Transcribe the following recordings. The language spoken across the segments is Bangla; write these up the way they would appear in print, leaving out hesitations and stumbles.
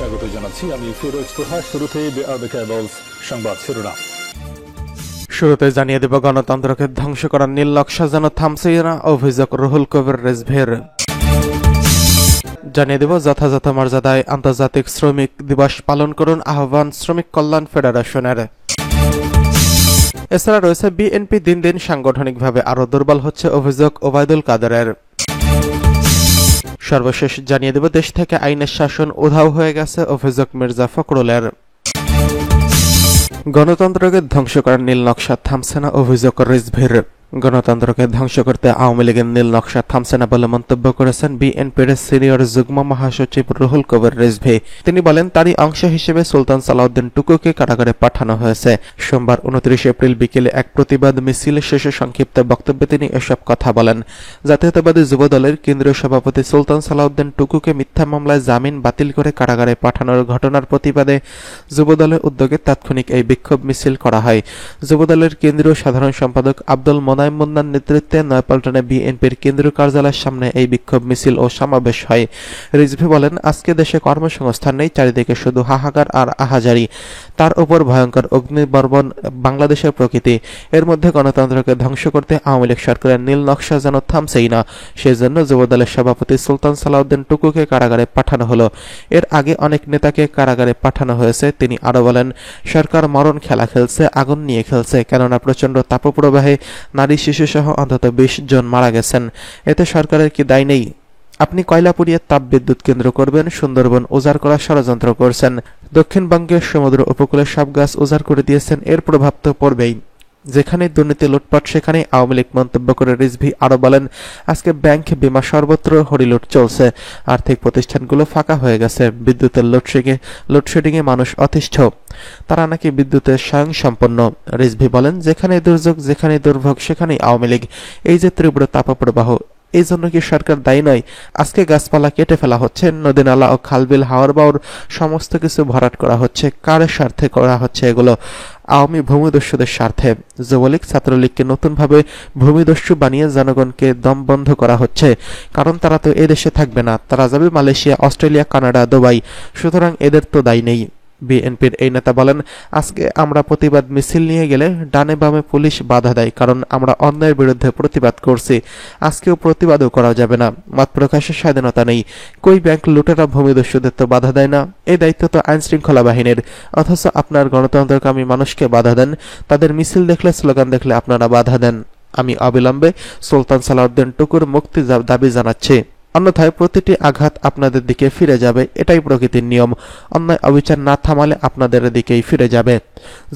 স্বাগত জানাচ্ছি আমি ফিরোজ তোহা। শুরুতেই সংবাদ শিরোনাম। শুরুতে জানিয়ে দেব, গণতন্ত্রকে ধ্বংস করার নীল নকশা যেন থামছেই না, অভিযোগ রুহুল কবির রিজভীর। জানিয়ে দেব, যথাযথ মর্যাদায় আন্তর্জাতিক শ্রমিক দিবস পালন করুন, আহ্বান শ্রমিক কল্যাণ ফেডারেশনের। এছাড়া রয়েছে বিএনপি দিন দিন সাংগঠনিকভাবে আরও দুর্বল হচ্ছে, অভিযোগ ওবায়দুল কাদেরের। সর্বশেষ জানিয়ে দেব, দেশ থেকে আইনের শাসন উধাও হয়ে গেছে, অভিযোগ মির্জা ফখরুলের। গণতন্ত্রকে ধ্বংস করার নীল নকশা থামছে না, অভিযোগ রিজভীর। গণতন্ত্রকে ধ্বংস করতে আওয়ামী লীগের নীল নকশা থামছে না বলে মন্তব্য করেছেন বিএনপির সিনিয়র যুগ্ম মহাসচিব রুহুল কবির রিজভী। তিনি বলেন, তারই অংশ হিসেবে সুলতান সালাউদ্দিন টুকুকে কারাগারে পাঠানো হয়েছে। সোমবার 29 এপ্রিল বিকেলে এক প্রতিবাদ মিছিল শেষে সংক্ষিপ্ত বক্তব্যে তিনি এসব কথা বলেন। জাতীয়তাবাদী যুবদলের কেন্দ্রীয় সভাপতি সুলতান সালাউদ্দিন টুকুকে মিথ্যা মামলায় জামিন বাতিল করে কারাগারে পাঠানোর ঘটনার প্রতিবাদে যুবদলের উদ্যোগে তাৎক্ষণিক এই বিক্ষোভ মিছিল করা হয়। যুবদলের কেন্দ্রীয় সাধারণ সম্পাদক আব্দুল মোনায়েম মুন্নার নেতৃত্বে নয়াপল্টনে বিএনপির কেন্দ্রীয় কার্যালয়ের সামনে এই বিক্ষোভ মিছিল ও সমাবেশ হয়। রিজভী বলেন, আজকে দেশে কর্মসংস্থান নেই, চারিদিকে শুধু হাহাকার আর আহাজারি, তার উপর ভয়ঙ্কর অগ্নিবর্বণ বাংলাদেশের প্রকৃতি। এর মধ্যে গণতন্ত্রকে ধ্বংস করতে আওয়ামী লীগ সরকারের নীল নকশা যেন থামছেই না। সেই জন্য যুবদলের সভাপতি সুলতান সালাউদ্দিন টুকুকে কারাগারে পাঠানো হলো। এর আগে অনেক নেতাকে কারাগারে পাঠানো হয়েছে। তিনি আরো বলেন, সরকার মরণ খেলা খেলছে, আগুন নিয়ে খেলছে, কেননা প্রচন্ড তাপপ্রবাহে নারী শিশুসহ অন্তত 20 জন মারা গেছেন। এতে সরকারের কি দায় নেই? আপনি কয়লা পুড়িয়ে তাপ বিদ্যুৎ কেন্দ্র করবেন, সুন্দরবন উজাড় করার ষড়যন্ত্র করছেন, দক্ষিণবঙ্গের সমুদ্র উপকূলে সব গাছ উজাড় করে দিয়েছেন, এর প্রভাব তো পড়বেই। যেখানে দুর্নীতি লুটপাট সেখানে আওয়ামী লীগ, মন্তব্য করে রিজভী আরো বলেন, আজকে ব্যাংক, বিমা সর্বত্র হরিলুট চলছে, আর্থিক প্রতিষ্ঠানগুলো ফাঁকা হয়ে গেছে, বিদ্যুতের লোডশেডিংয়ে মানুষ অতিষ্ঠ, তারা নাকি বিদ্যুতের স্বয়ংসম্পন্ন। রিজভী বলেন, যেখানে দুর্যোগ, যেখানে দুর্ভোগ, সেখানেই আওয়ামী লীগ। এই যে তীব্র তাপপ্রবাহ, এই জন্য কি সরকার দায়ী নয়? আজকে গাছপালা কেটে ফেলা হচ্ছে, নদী নালা ও খালবিল, হাওর বাওর সমস্ত কিছু ভরাট করা হচ্ছে। কার স্বার্থে করা হচ্ছে এগুলো? আওয়ামী ভূমিদস্যুদের স্বার্থে। যুবলীগ, ছাত্রলীগকে নতুনভাবে ভূমিদস্যু বানিয়ে জনগণকে দম বন্ধ করা হচ্ছে। কারণ তারা তো এদেশে থাকবে না, তারা যাবে মালয়েশিয়া, অস্ট্রেলিয়া, কানাডা, দুবাই। সুতরাং এদের তো দায় নেই। বিএনপির এই নেতা বলেন, আজকে আমরা প্রতিবাদ মিছিল নিয়ে গেলে ডানে বামে পুলিশ বাধা দেয়, কারণ আমরা অন্যায়ের বিরুদ্ধে প্রতিবাদ করছি। আজকেও প্রতিবাদও করা যাবে না, মত প্রকাশের স্বাধীনতা নেই। কই ব্যাংক লুটেরা ভূমিদস্যুদের তো বাধা দেয় না? এই দায়িত্ব তো আইন শৃঙ্খলা বাহিনীর। অথচ আপনার গণতন্ত্রকামী মানুষকে বাধা দেন, তাদের মিছিল দেখলে, স্লোগান দেখলে আপনারা বাধা দেন। আমি অবিলম্বে সুলতান সালাউদ্দিন টুকুর মুক্তি দাবি জানাচ্ছি, অন্যথায় প্রতিটি আঘাত আপনাদের দিকে ফিরে যাবে। এটাই প্রকৃতির নিয়ম। অন্যায় অবিচার না থামালে আপনাদের দিকেই ফিরে যাবে।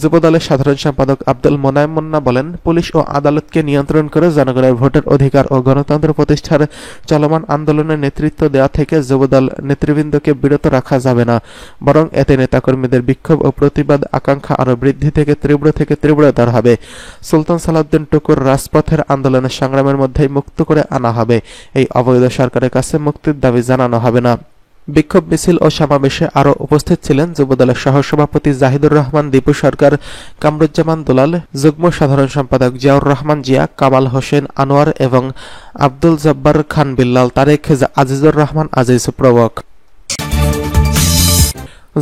যুবদলের সাধারণ সম্পাদক আব্দুল মোনায়েম মুন্না বলেন, পুলিশ ও আদালতকে নিয়ন্ত্রণ করে জনগণের ভোটের অধিকার ও গণতন্ত্র প্রতিষ্ঠার চলমান আন্দোলনের নেতৃত্ব দেওয়া থেকে যুবদল নেতৃবৃন্দকে বিরত রাখা যাবে না, বরং এতে নেতাকর্মীদের বিক্ষোভ ও প্রতিবাদ আকাঙ্ক্ষা আরও বৃদ্ধি থেকে তীব্রতর হবে। সুলতান সালাউদ্দিন টুকুর রাজপথের আন্দোলনের সংগ্রামের মধ্যেই মুক্ত করে আনা হবে। এই অবৈধ সরকারের কাছে মুক্তির দাবি জানানো হবে না। বিক্ষোভ মিছিল ও সমাবেশে আরও উপস্থিত ছিলেন যুবদলের সহসভাপতি জাহিদুর রহমান দীপু সরকার, কামরুজ্জামান দুলাল, যুগ্ম সাধারণ সম্পাদক জিয়াউর রহমান জিয়া, কামাল হোসেন আনোয়ার এবং আব্দুল জব্বার খান বিল্লাল, তারেক, আজিজুর রহমান আজিজ প্রমুখ।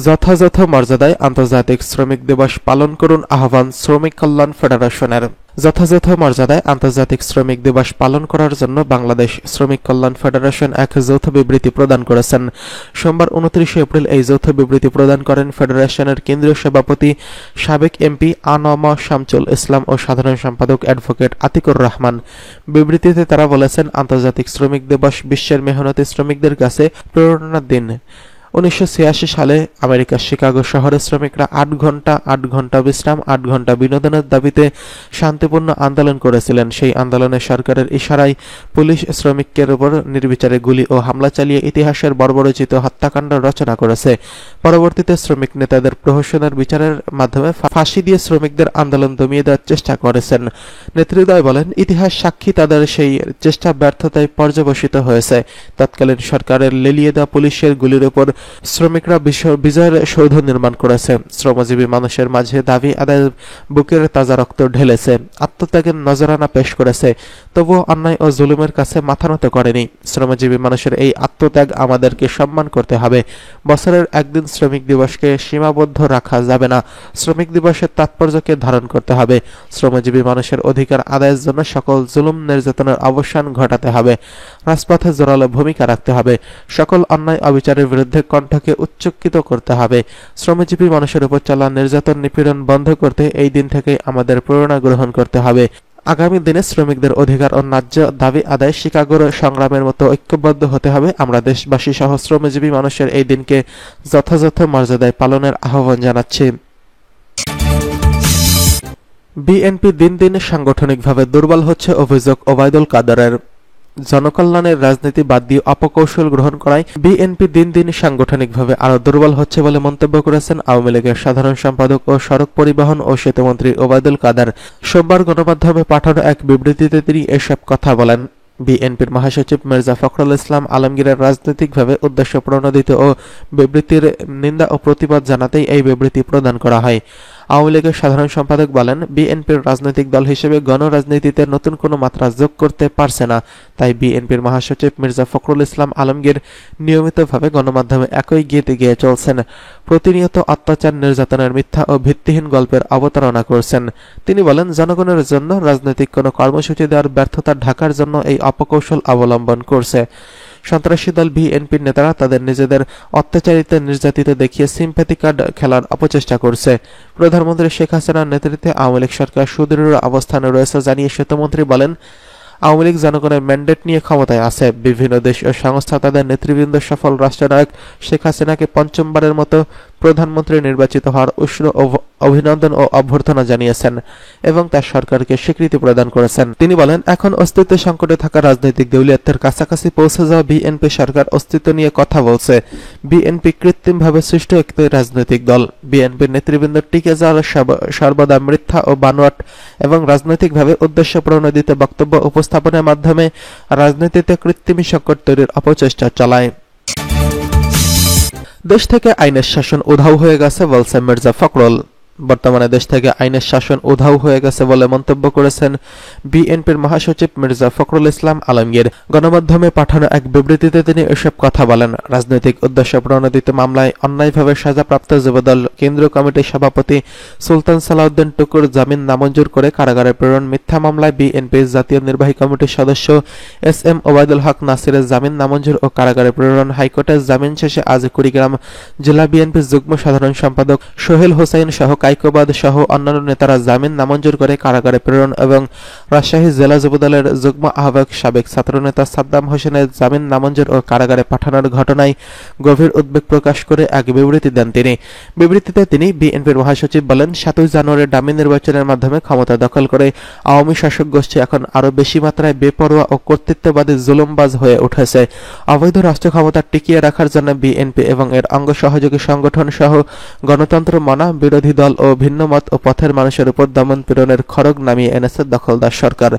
যথাযথ মর্যাদায় আন্তর্জাতিক শ্রমিক দিবস পালন করুন, আহ্বান শ্রমিক কল্যাণ ফেডারেশনের। যথাযথ মর্যাদায় আন্তর্জাতিক শ্রমিক দিবস পালন করার জন্য বাংলাদেশ শ্রমিক কল্যাণ ফেডারেশন এক যৌথ বিবৃতি প্রদান করেছেন। সোমবার 29 এপ্রিল এই যৌথ বিবৃতি প্রদান করেন ফেডারেশনের কেন্দ্রীয় সভাপতি, সাবেক এমপি আনম শামসুল ইসলাম ও সাধারণ সম্পাদক অ্যাডভোকেট আতিকুর রহমান। বিবৃতিতে তারা বলেছেন, আন্তর্জাতিক শ্রমিক দিবস বিশ্বের মেহনতি শ্রমিকদের কাছে প্রেরণার দিন। 1986 সালে আমেরিকার শিকাগো শহরে শ্রমিকরা 8 ঘন্টা বিশ্রাম, 8 ঘন্টা বিনোদনের দাবিতে শান্তিপূর্ণ আন্দোলন করেছিলেন। সেই আন্দোলনে সরকারের ইশারায় পুলিশ শ্রমিকের উপর নির্বিচারে গুলি ও হামলা চালিয়ে ইতিহাসের বর্বরোচিত হত্যাকাণ্ড রচনা করেছে। পরবর্তীতে শ্রমিক নেতাদের প্রহসনের বিচারের মাধ্যমে ফাঁসি দিয়ে শ্রমিকদের আন্দোলন দমিয়ে দেওয়ার চেষ্টা করেছেন। নেতৃত্বদল বলেন, ইতিহাস সাক্ষী তাদের সেই চেষ্টা ব্যর্থতায় পর্যবসিত হয়েছে। তৎকালীন সরকারের লেলিয়ে দেওয়া পুলিশের গুলির উপর শ্রমিকরা বিজয়ের সৌধ নির্মাণ করেছে। শ্রমজীবী মানুষের মাঝে দাবি আদায়ের বুকের তাজা রক্ত ঢেলেছে, আত্মত্যাগের নজরানা পেশ করেছে, তবুও অন্যায় ও জুলুমের কাছে মাথা নত করেনি। শ্রমজীবী মানুষের এই আত্মত্যাগ আমাদেরকে সম্মান করতে হবে। বছরের একদিন শ্রমিক দিবসকে সীমাবদ্ধ রাখা যাবে না। শ্রমিক দিবসের তাৎপর্যকে ধারণ করতে হবে। শ্রমজীবী মানুষের অধিকার আদায়ের জন্য সকল জুলুম নির্যাতনের অবসান ঘটাতে হবে। রাজপথে জোরালো ভূমিকা রাখতে হবে। সকল অন্যায় অবিচারের বিরুদ্ধে কণ্ঠকে উচ্চকিত করতে হবে। শ্রমজীবী মানুষের উপর চলা নির্যাতন নিপীড়ন বন্ধ করতে এই দিন থেকে আমাদের প্রেরণা গ্রহণ করতে হবে। আগামী দিনে শ্রমিকদের অধিকার ও ন্যায্য দাবি আদায় শিকাগোর সংগ্রামের মতো ঐক্যবদ্ধ হতে হবে। আমরা দেশবাসী সহ শ্রমজীবী মানুষের এই দিনকে যথাযথ মর্যাদায় পালনের আহ্বান জানাচ্ছি। বিএনপি দিন দিন সাংগঠনিকভাবে দুর্বল হচ্ছে, অভিযোগ ওবায়দুল কাদেরের। জনকল্যাণের রাজনীতি বাদ দিয়ে অপকৌশল গ্রহণ করায় বিএনপি দিন দিন সাংগঠনিকভাবে আরো দুর্বল হচ্ছে বলে মন্তব্য করেছেন আওয়ামী লীগের সাধারণ সম্পাদক ও সড়ক পরিবহন ও সেতুমন্ত্রী ওবায়দুল কাদের। সোমবার গণমাধ্যমে পাঠানো এক বিবৃতিতে তিনি এসব কথা বলেন। বিএনপির মহাসচিব মির্জা ফখরুল ইসলাম আলমগীরের রাজনৈতিকভাবে উদ্দেশ্য প্রণোদিত ও বিবৃতির নিন্দা ও প্রতিবাদ জানাতেই এই বিবৃতি প্রদান করা হয়। আওয়ামী লীগের সাধারণ সম্পাদক বলেন, বিএনপির রাজনৈতিক দল হিসেবে গণরাজনীতিতে নতুন কোনো মাত্রা যোগ করতে পারছে না। তাই বিএনপির মহাসচিব মির্জা ফখরুল ইসলাম আলমগীর নিয়মিতভাবে গণমাধ্যমে একই গীতে গেয়ে চলছেন। প্রতিনিয়ত অত্যাচার, নির্যাতনের মিথ্যা ও ভিত্তিহীন গল্পের অবতারণা করছেন। তিনি বলেন, জনগণের জন্য রাজনৈতিক কোনো কর্মসূচি দেওয়ার ব্যর্থতা ঢাকার জন্য এই অপকৌশল অবলম্বন করছে। সন্ত্রাসী দল বিএনপির নেতারা তাদের নিজেদের অত্যাচারিত নির্যাতিত দেখিয়ে সিম্প্যাথি কার্ড খেলার অপচেষ্টা করছে। প্রধানমন্ত্রী শেখ হাসিনার নেতৃত্বে আওয়ামী লীগ সরকার সুদৃঢ় অবস্থানে রয়েছে জানিয়ে সেতুমন্ত্রী বলেন, আওয়ামী লীগ জনগণের ম্যান্ডেট নিয়ে ক্ষমতায় আছে। বিভিন্ন দেশ ও সংস্থা তাদের নেতৃবৃন্দ সফল রাষ্ট্রনায়ক শেখ হাসিনাকে পঞ্চমবারের মতো প্রধানমন্ত্রী নির্বাচিত হওয়ার উষ্ণ অভিনন্দন ও অভ্যর্থনা জানিয়েছেন এবং তার সরকারকে স্বীকৃতি প্রদান করেছেন। তিনি বলেন, এখন অস্তিত্ব সংকটে থাকা রাজনৈতিক দেউলিয়াত্বের কাছাকাছি পৌঁছে যাওয়া বিএনপি সরকার অস্তিত্ব নিয়ে কথা বলছে। বিএনপি কৃত্রিমভাবে সৃষ্ট একটি রাজনৈতিক দল। বিএনপির নেতৃবৃন্দ টিকে যাওয়ার সর্বদা মিথ্যা ও বানোয়াট এবং রাজনৈতিকভাবে উদ্দেশ্য প্রণোদিত বক্তব্য উপস্থাপনের মাধ্যমে রাজনীতিতে কৃত্রিম সংকট তৈরির অপচেষ্টা চালায়। দেশ থেকে আইনের শাসন উধাও হয়ে গেছে বলছে মির্জা ফখরুল। বর্তমানে দেশ থেকে আইনের শাসন উধাও হয়ে গেছে বলে মন্তব্য করেছেন বিএনপির মহাসচিব মির্জা ফখরুল ইসলাম আলমগীর। গণমাধ্যমে পাঠানো এক বিবৃতিতে তিনি এসব কথা বলেন। রাজনৈতিক উদ্দেশ্য প্রণোদিত মামলায় অন্যায়ভাবে সাজাপ্রাপ্ত যুবদল কেন্দ্রীয় কমিটির সভাপতি সুলতান সালাউদ্দিন টুকুর জামিন নামঞ্জুর করে কারাগারে প্রেরণ, মিথ্যা মামলায় বিএনপির জাতীয় নির্বাহী কমিটির সদস্য এস.এম. ওবায়দুল হক নাসিরের জামিন নামঞ্জুর ও কারাগারে প্রেরণ, হাইকোর্টের জামিন শেষে আজ কুড়িগ্রাম জেলা বিএনপির যুগ্ম সাধারণ সম্পাদক সোহেল হোসাইন সহ কাইকোবাদ সহ অন্যান্য নেতারা জামিন নামঞ্জুর করে কারাগারে প্রেরণ এবং রাজশাহী জেলা যুবদলের যুগ্ম আহ্বায়ক সাবেক ছাত্রনেতা সাদ্দাম হোসেনের জামিন নামঞ্জুর ও কারাগারে পাঠানোর ঘটনায় গভীর উদ্বেগ প্রকাশ করে এক বিবৃতি দেন তিনি। বিবৃতিতে তিনি বিএনপির মহাসচিব বলেন, 7 জানুয়ারি ডামি নির্বাচনের মাধ্যমে ক্ষমতা দখল করে আওয়ামী শাসক গোষ্ঠী এখন আরো বেশি মাত্রায় বেপরোয়া ও কর্তৃত্ববাদী জুলুমবাজ হয়ে উঠেছে। অবৈধ রাষ্ট্র ক্ষমতা টিকিয়ে রাখার জন্য বিএনপি এবং এর অঙ্গ সহযোগী সংগঠন সহ গণতন্ত্র মানা বিরোধী দল ও ভিন্নমত ও পথের মানুষের উপর দমন পীড়নের খড়গ নামিয়ে এনেছে দখলদার সরকার।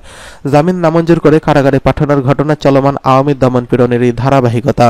জামিন নামঞ্জুর করে কারাগারে পাঠানোর ঘটনা চলমান আওয়ামী দমন পীড়নেরই ধারাবাহিকতা।